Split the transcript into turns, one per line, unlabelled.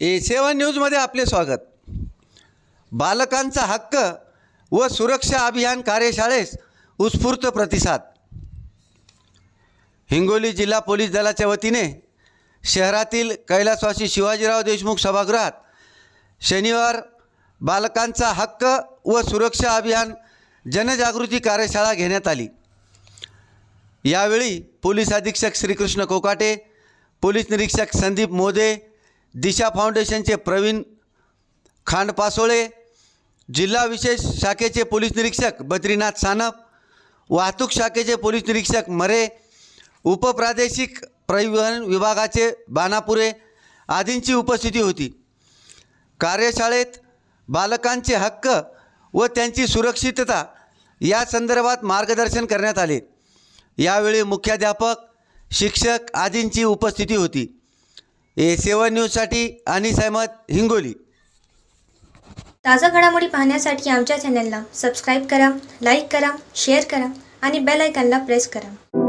A7 न्यूजमध्ये आपले स्वागत। बालकांचा हक्क व सुरक्षा अभियान कार्यशाळेस उत्स्फूर्त प्रतिसाद। हिंगोली जिल्हा पोलीस दलाच्या वतीने शहरातील कैलासवासी शिवाजीराव देशमुख सभागृहात शनिवार बालकांचा हक्क व सुरक्षा अभियान जनजागृती कार्यशाळा घेण्यात आली। यावेळी पोलीस अधीक्षक श्रीकृष्ण कोकाटे, पोलीस निरीक्षक संदीप मोदे, दिशा फाउंडेशनचे प्रवीण खांडपासोळे, जिल्हा विशेष शाखेचे पोलीस निरीक्षक बद्रीनाथ सानप, वाहतूक शाखेचे पोलीस निरीक्षक मरे, उपप्रादेशिक परिवहन विभागाचे बानापुरे आदींची उपस्थिती होती। कार्यशाळेत बालकांचे हक्क व त्यांची सुरक्षितता या संदर्भात मार्गदर्शन करण्यात आले। यावेळी मुख्याध्यापक, शिक्षक आदींची उपस्थिती होती। A7 न्यूजसाठी अनीस अहमद, हिंगोली।
ताज़ा घडामोडी पाहण्यासाठी आमच्या चॅनलला सबस्क्राईब करा, लाईक करा, शेअर करा आणि बेल आयकॉनला प्रेस करा।